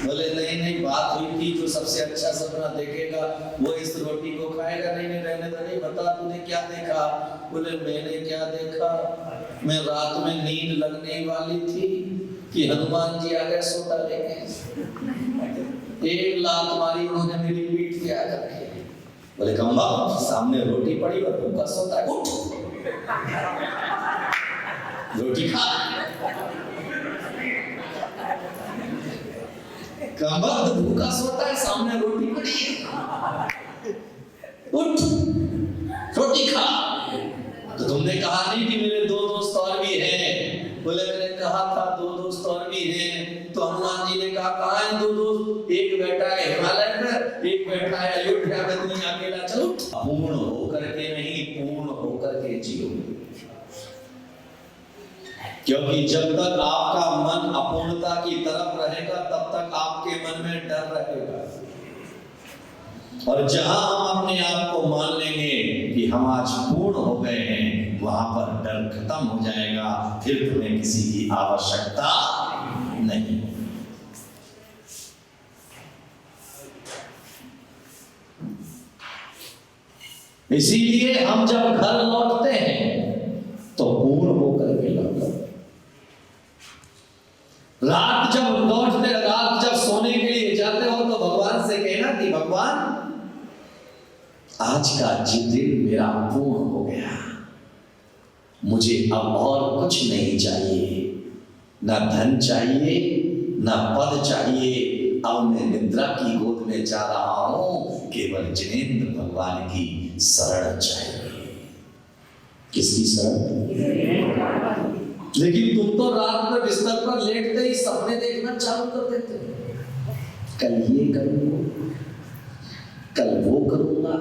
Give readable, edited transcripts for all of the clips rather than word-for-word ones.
बोले नहीं नहीं, बात हुई थी जो सबसे अच्छा सपना देखेगा वो इस रोटी को खाएगा। नहीं नहीं रहने दो, नहीं बता तूने क्या देखा? बोले मैंने क्या देखा, मैं रात में नींद लगने वाली थी कि हनुमान जी आ गए सोटा लेके, एक लात मारी उन्होंने मेरी पीठ पे आकर के। बोले कम्बा, सामने रोटी पड़ी और भूखा सोता है, उठ रोटी खा। कम्बा तो भूखा सोता है, सामने रोटी पड़ी है, उठ रोटी खा। तो तुमने कहा नहीं कि मेरे दो दोस्त और भी हैं? बोले मैंने कहा था दो दोस्त और भी हैं। तो हनुमान जी ने कहा कहाँ हैं दो दोस्त? एक बैठा है हिमालय में, एक बैठा है अयोध्या में, तुम अकेला चलो। पूर्ण होकर के नहीं, पूर्ण होकर के जियो। क्योंकि जब तक आपका मन अपूर्णता की तरफ रहेगा तब तक आपके मन में डर रहेगा। और जहां हम अपने आप को मान लेंगे कि हम आज पूर्ण हो गए हैं, वहां पर डर खत्म हो जाएगा, फिर तुम्हें किसी की आवश्यकता नहीं। इसीलिए हम जब घर लौटते हैं तो पूर्ण होकर के लौटते। रात जब सोने के लिए जाते हो तो भगवान से कहना कि भगवान आज का दिन मेरा पूर्ण हो गया, मुझे अब और कुछ नहीं चाहिए, ना धन चाहिए, ना पद चाहिए, अब मैं निद्रा की गोद में जा रहा हूं, केवल जिनेंद्र भगवान की शरण चाहिए। किसकी शरण? लेकिन तुम तो रात में बिस्तर पर लेटते ही सपने देखना चालू कर देते हो, कल ये करूंगा, कल वो करूंगा,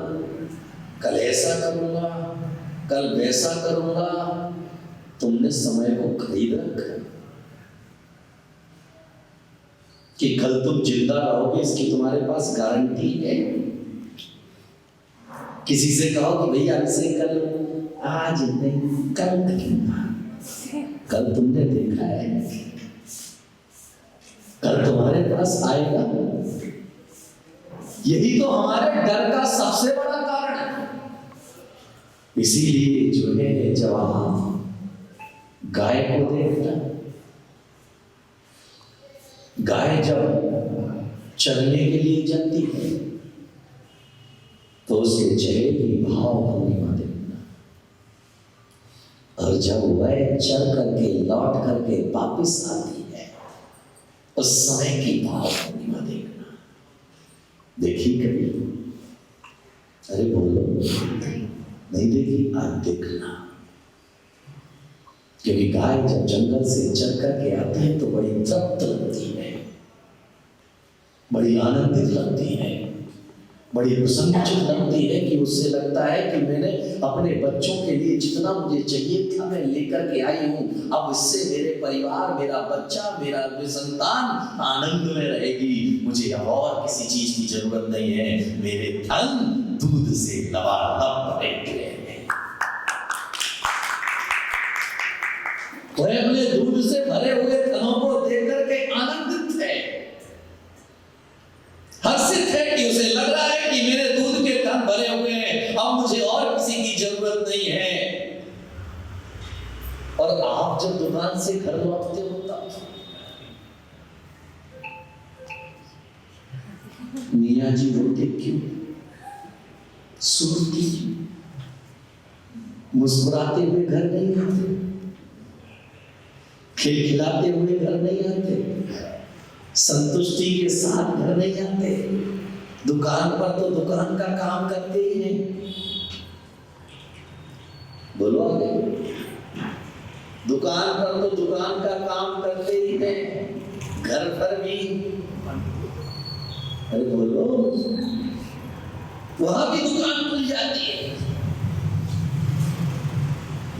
कल ऐसा करूंगा, कल वैसा करूंगा। तुमने समय को खरीद रखा कि कल तुम जिंदा रहोगे इसकी तुम्हारे पास गारंटी है? किसी से कहो कि भैया हमसे कल, आज नहीं कल करूंगा, कल तुमने देखा है, कल तुम्हारे पास आएगा। यही तो हमारे डर का सबसे बड़ा कारण है। इसीलिए जो है जब आप गाय को देखना, गाय जब चरने के लिए जाती है तो उसके चेहरे की भाव भंगिमा देखना, और जब वह चर करके लौट करके वापिस आती है उस समय की भाव भंगिमा देखना। देखी कभी? अरे बोलो, नहीं देखी? आज देखना। क्योंकि गाय जब जंगल से चर करके आती है तो बड़ी तृप्त लगती है, बड़ी आनंदित लगती है, बड़ी प्रसन्नचित लगती है कि उससे लगता है कि मैंने अपने बच्चों के लिए जितना मुझे चाहिए था मैं लेकर के आई हूं, अब इससे मेरे परिवार, मेरा बच्चा, मेरा संतान आनंद में रहेगी, मुझे और किसी चीज की जरूरत नहीं है, मेरे धन दूध से लबालब भरे हुए हैं। वह अपने दूध से भरे हुए धनों को देख करके आनंदित है, हर्षित है कि उसे लग रहा है कि मेरे दूध के धन भरे हुए हैं, अब मुझे और किसी की जरूरत नहीं है। और आप जब दुकान से घर लौटते हो तब मियाँ जी रोते क्यों, सुनती क्यों, मुस्कुराते हुए घर नहीं आते, खिलखिलाते हुए घर नहीं आते, संतुष्टि के साथ घर नहीं आते? दुकान पर तो दुकान का काम करते ही हैं। बोलो आगे, दुकान पर तो दुकान का काम करते ही हैं, घर पर भी। अरे बोलो, वहां भी दुकान खुल जाती है।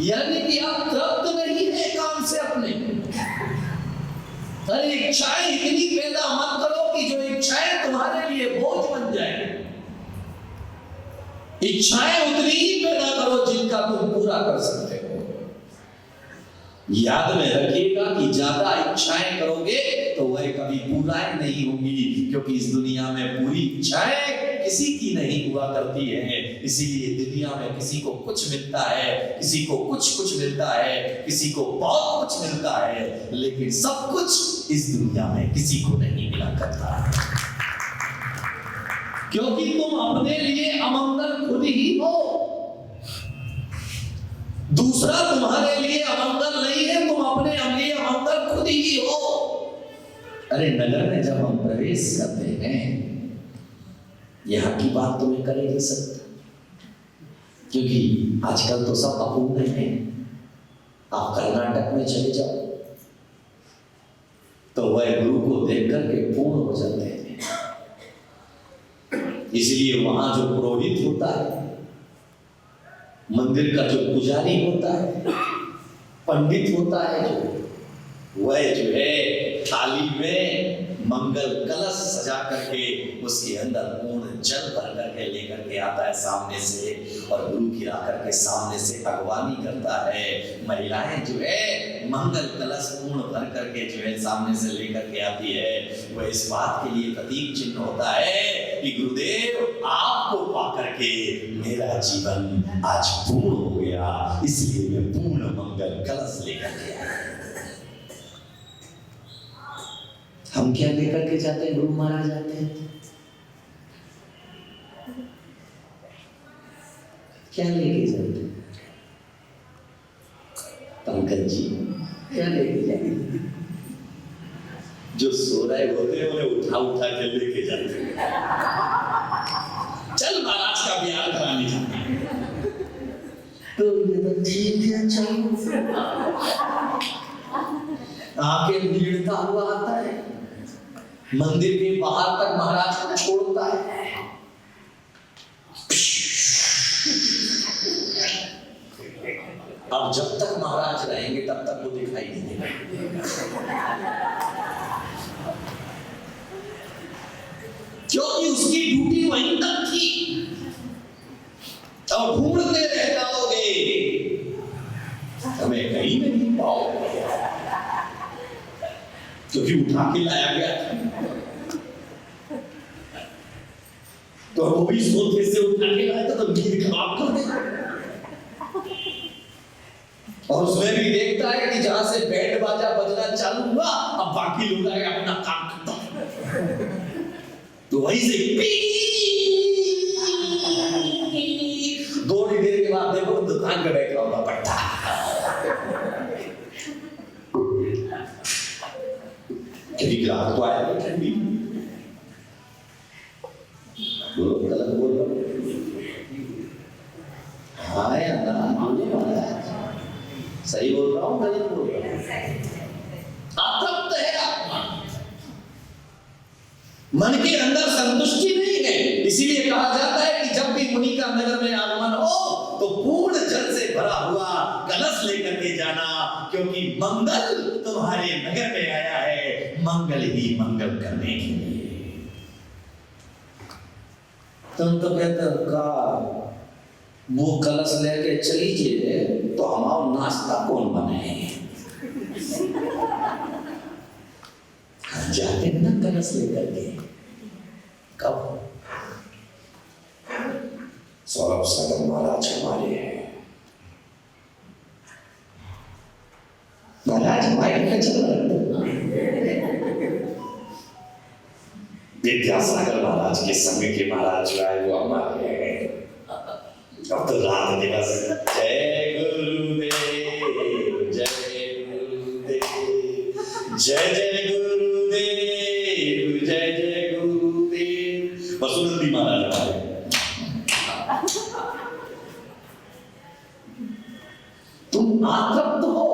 यानी कि आप तृप्त नहीं है काम से अपने। अरे इच्छाएं इतनी पैदा मत करो कि जो इच्छाएं तुम्हारे लिए बोझ बन जाए। इच्छाएं उतनी ही पैदा करो जिनका तुम पूरा कर सकते हो। याद में रखिएगा कि ज्यादा इच्छाएं करोगे तो वह कभी पूराएं नहीं होंगी, क्योंकि इस दुनिया में पूरी इच्छाएं किसी की नहीं हुआ करती है। इसीलिए दुनिया में किसी को कुछ मिलता है, किसी को कुछ मिलता है, किसी को बहुत कुछ मिलता है, लेकिन सब कुछ इस दुनिया में किसी को नहीं मिला करता, क्योंकि तुम अपने लिए अमंगल खुद ही हो। दूसरा तुम्हारे लिए अमंगल नहीं है, तुम अपने लिए अमंगल खुद ही हो। अरे नगर में जब हम प्रवेश करते हैं, यहां की बात तो मैं कर ही नहीं सकता, क्योंकि आजकल तो सब अपूर्ण है। आप कर्नाटक में चले जाओ तो वह गुरु को देख करके पूर्ण हो जाते हैं। इसलिए वहां जो पुरोहित होता है, मंदिर का जो पुजारी होता है, पंडित होता है, वह जो है थाली में मंगल कलश सजा करके उसके अंदर पूर्ण जल भर करके लेकर के आता है सामने से, और गुरु गिरा करके सामने से अगवानी करता है। महिलाएं जो है मंगल कलश पूर्ण भर करके जो है सामने से लेकर के आती है। वह इस बात के लिए प्रतीक चिन्ह होता है कि गुरुदेव आपको पा करके मेरा जीवन आज पूर्ण हो गया, इसलिए मैं पूर्ण मंगल कलश लेकर के आया। हम क्या लेकर के जाते हैं? गुरु महाराज जाते हैं, क्या लेके जाते हैं? पंकज जी क्या लेके जाते? जो सो रहे होते हैं उन्हें उठा के लेके जाते हैं। चल महाराज का ब्याह कराने जाते हैं। तो ये तो ठीक है, चलो। आके भीड़ता हुआ आता है, मंदिर के बाहर तक महाराज को छोड़ता है। अब जब तक महाराज रहेंगे तब तक वो दिखाई नहीं देगा, क्योंकि उसकी ड्यूटी वहीं तक थी। अब ढूंढते रह जाओगे, हमें कहीं नहीं पाओगे, क्योंकि उठा के लाया गया तो वो भी सोते से उठा के लाया था, तो नींद खराब कर दे। और उसमें भी देखता है कि जहां से बैंड बाजा बजना चालू हुआ, अब बाकी लोग आए अपना काम करता, तो वहीं से थोड़ी देर के बाद देखो दुकान पे बैठा हुआ पट्टा, क्योंकि ग्राहक तो आया ठंडी। बोलो गलत बोल रहा हाँ या ना? सही बोल रहा हूँ, गलत बोल रहा हूँ? अतृप्त है आत्मा, मन के अंदर संतुष्टि नहीं है। इसीलिए कहा जाता है कि जब भी मुनि का नगर में आगमन हो तो पूर्ण जल से भरा हुआ कलश लेकर के जाना, क्योंकि मंगल तुम्हारे नगर में आया है, मंगल ही मंगल करने के लिए। तुम तो कहते हो का वो कलश लेके चलीजिए तो हमारा नाश्ता कौन बनाए? हम जाते हैं ना कलश लेकर के। कब? सौरभ सागर महाराज हमारे हैं, महाराज माइक में चल रहे, विद्यासागर महाराज के समय के महाराज आए वो हमारे हैं। अब तो रात दिवस जय गुरुदेव, जय गुरुदेव, जय जय गुरुदेव, जय जय गुरुदेव। वसुनंदी महाराज हमारे, तुम आतृप्त हो,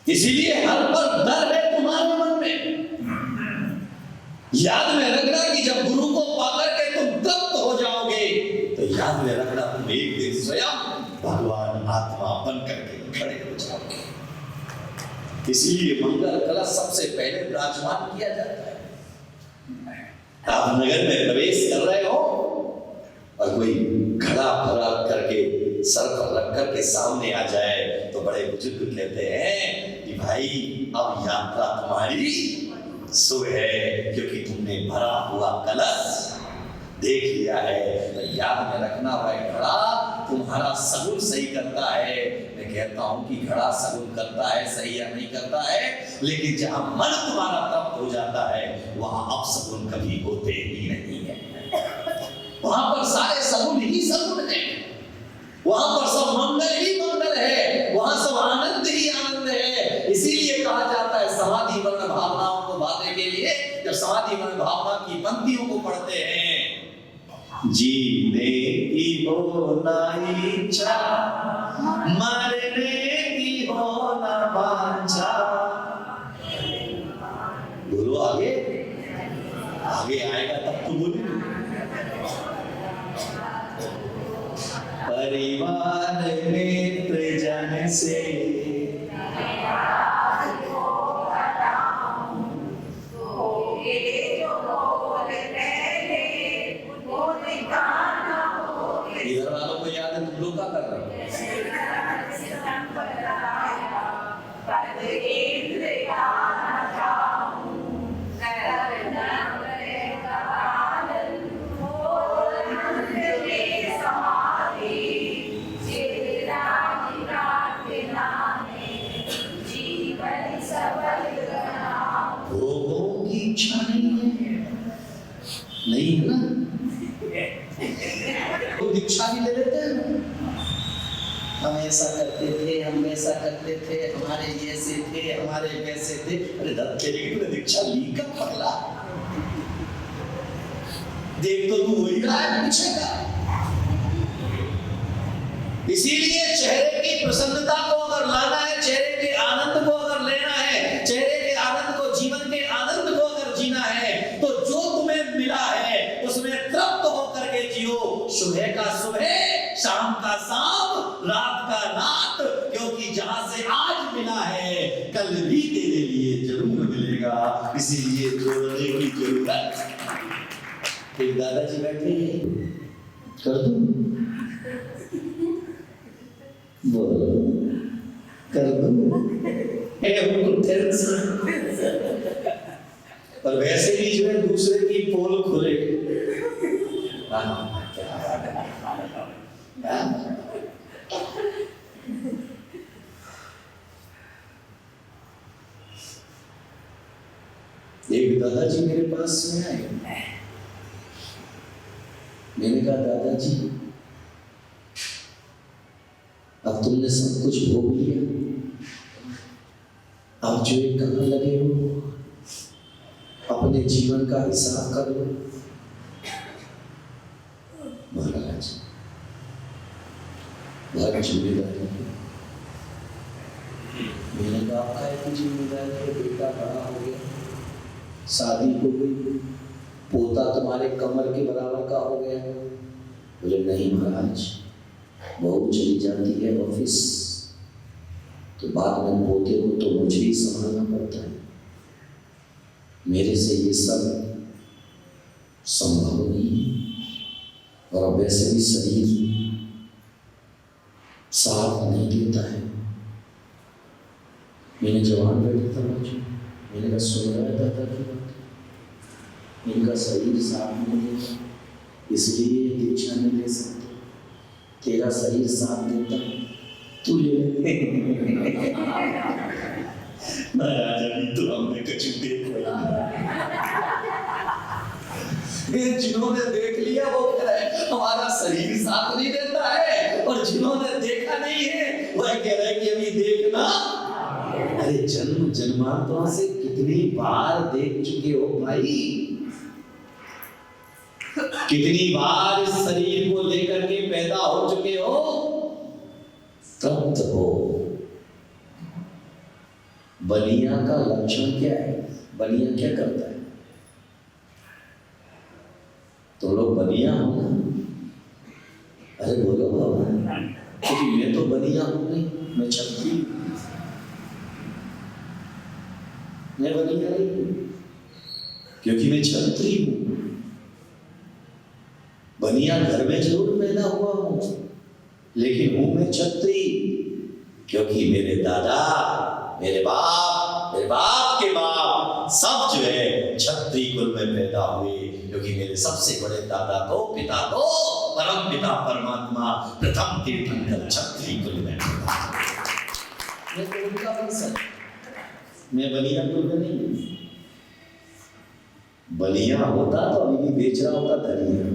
इसीलिए हर पल डर है तुम्हारे मन में। याद में रखना कि जब गुरु को पाकर के तुम तृप्त हो जाओगे तो याद में रखना तुम एक दिन स्वयं भगवान आत्मा बन करके खड़े हो जाओगे। इसलिए मंगल कलश सबसे पहले विराजमान किया जाता है। आप नगर में प्रवेश कर रहे हो और कोई घड़ा भरा करके सर पर रख करके सामने आ जाए तो बड़े बुजुर्ग कहते हैं कि भाई अब यात्रा तुम्हारी शुभ है, क्योंकि तुमने भरा हुआ कलश देख लिया है। तो याद में रखना भाई, घड़ा तुम्हारा सगुन सही करता है। मैं कहता हूं कि घड़ा सगुन करता है, सही या नहीं करता है, लेकिन जहां मन तुम्हारा तप्त हो जाता है वहां अपसगुन कभी होते ही नहीं है। वहां पर सारे सगुन ही सगुन है, वहां पर सब मंगल ही मंगल है, वहां सब आनंद ही आनंद है। इसीलिए कहा जाता है समाधि वर्ण भावनाओं को बांधने के लिए, जब समाधि वर्ण भावना की पंक्तियों को पढ़ते हैं, जीने की हो ना इच्छा, मरने की हो ना वांछा। बोलो आगे, आगे आएगा तब तो बोलो। परिवार मित्र जन से इधर वालों को याद है, तुम लोग क्या कर रहे हो? भोगों की इच्छा नहीं है, नहीं है ना? तो दीक्षा भी ले लेते हैं, हम ऐसा करते थे, हम वैसा करते थे, हमारे ऐसे थे, हमारे वैसे थे। अरे दत्त तेरे की तूने दीक्षा ली कब पगला? देख तो तू वही रहा है पीछे का। इसीलिए चेहरे की प्रसन्नता को अगर लाना है, चेहरे के आनंद को अगर लेना है, चेहरे के आनंद को, जीवन के आनंद को अगर जीना है, तो जो तुम्हें मिला है उसमें तृप्त होकर के जियो। सुबह का सुबह, शाम का शाम, रात का रात, क्योंकि जहां से आज मिला है कल भी तेरे लिए जरूर मिलेगा। इसीलिए जोड़ने की जरूरत। एक दादाजी बैठे हैं, कर दूं? बोलो, कर दूं? और वैसे भी जो है दूसरे की पोल खुले। एक दादाजी मेरे पास में आए, मैंने कहा दादाजी अब तुमने सब कुछ भोग लिया, अब जो एक कहाँ लगे हो, अपने जीवन का हिसाब कर लो। महाराज बहुत जिम्मेदारी है। मैंने कहा आपका एक जिम्मेदारी है, बेटा बड़ा हो गया, शादी हो गई, पोता तुम्हारे कमर के बराबर का हो गया। बोले नहीं महाराज, बहू चली जाती है ऑफिस, तो बाद में पोते को तो मुझे ही संभालना पड़ता है, मेरे से ये सब संभव नहीं है। और वैसे भी शरीर साथ नहीं देता है। मैंने जवान बैठा था मुझे, मैंने कहा सुन रहा है दादा की बात, इनका शरीर साथ नहीं देता, इसलिए दीक्षा नहीं ले सकते। तेरा शरीर साथ देता है, तू ले। महाराज अभी तो हमने कुछ देख लिया, जिन्होंने देख लिया वो कह रहे हमारा शरीर साथ नहीं देता है, और जिन्होंने देखा नहीं है वह कह रहे कि अभी देखना। अरे जन्म जन्मांतरों से कितनी बार देख चुके हो भाई, कितनी बार इस शरीर को लेकर के पैदा हो चुके हो, तृप्त हो। बलिया का लक्षण क्या है? बलिया क्या करता है? तो लोग बलिया हो ना? अरे बोलो बाबा, क्योंकि मैं तो बलिया हूं नहीं, मैं छत्री, मैं बलिया नहीं हूं, क्योंकि मैं छत्री हूं। बनिया घर में जरूर पैदा हुआ हूं, लेकिन हूं मैं छत्री, क्योंकि मेरे दादा मेरे बाप के बाप सब जो है क्षत्रिय कुल में पैदा हुए, क्योंकि मेरे सबसे बड़े दादा तो पिता तो परम पिता परमात्मा प्रथम तीर्थंकर क्षत्रिय कुल में पैदा हुए। मैं तो उनका वंशज, मैं बलिया कुल में नहीं हूं। बलिया होता तो अभी भी बेच रहा होता धनिया,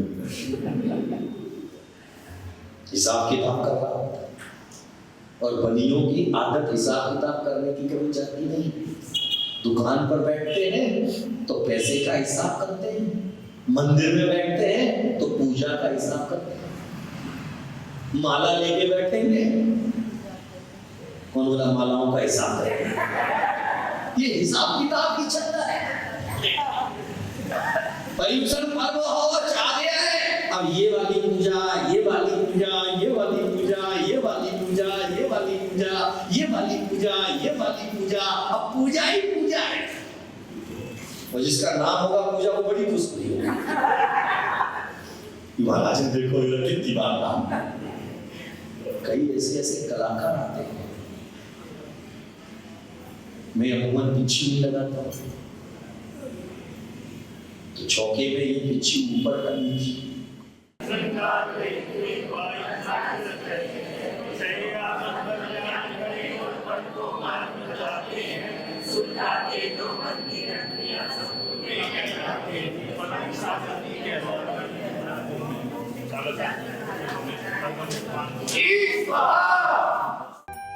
हिसाब किताब कर रहा होता। और बलियों की आदत हिसाब किताब करने की कभी जाती नहीं। दुकान पर बैठते हैं तो पैसे का हिसाब करते हैं, मंदिर में बैठते हैं तो पूजा का हिसाब करते हैं। माला लेके बैठेंगे, कौन बोला मालाओं का हिसाब करेंगे? ये हिसाब किताब ही चल रहा है। पर्युषण पर्व हो आ गया है, अब ये वाली पूजा, ये वाली पूजा, ये वाली पूजा, ये वाली पूजा, ये वाली पूजा, ये वाली पूजा, ये वाली पूजा, अब पूजा ही पूजा है। और जिसका नाम होगा पूजा वो बड़ी खुश हुई होगी, महाराज देखो इधर कितनी बार नाम। कई ऐसे ऐसे कलाकार आते हैं, मैं अमूमन पिच्छी नहीं लगाता हूं, तो चौके में ये पिच्छी ऊपर करनी थी।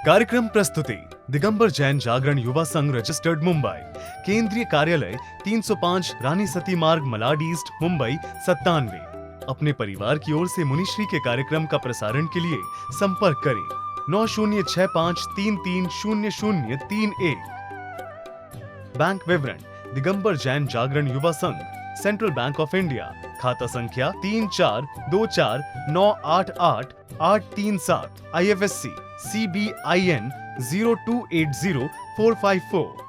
कार्यक्रम प्रस्तुति दिगंबर जैन जागरण युवा संघ रजिस्टर्ड मुंबई, केंद्रीय कार्यालय 305 रानी सती मार्ग मलाड ईस्ट मुंबई 97। अपने परिवार की ओर से मुनिश्री के कार्यक्रम का प्रसारण के लिए संपर्क करें 9065330031। बैंक विवरण दिगंबर जैन जागरण युवा संघ, सेंट्रल बैंक ऑफ इंडिया, खाता संख्या 3424988837, IFSC CBIN 0280454।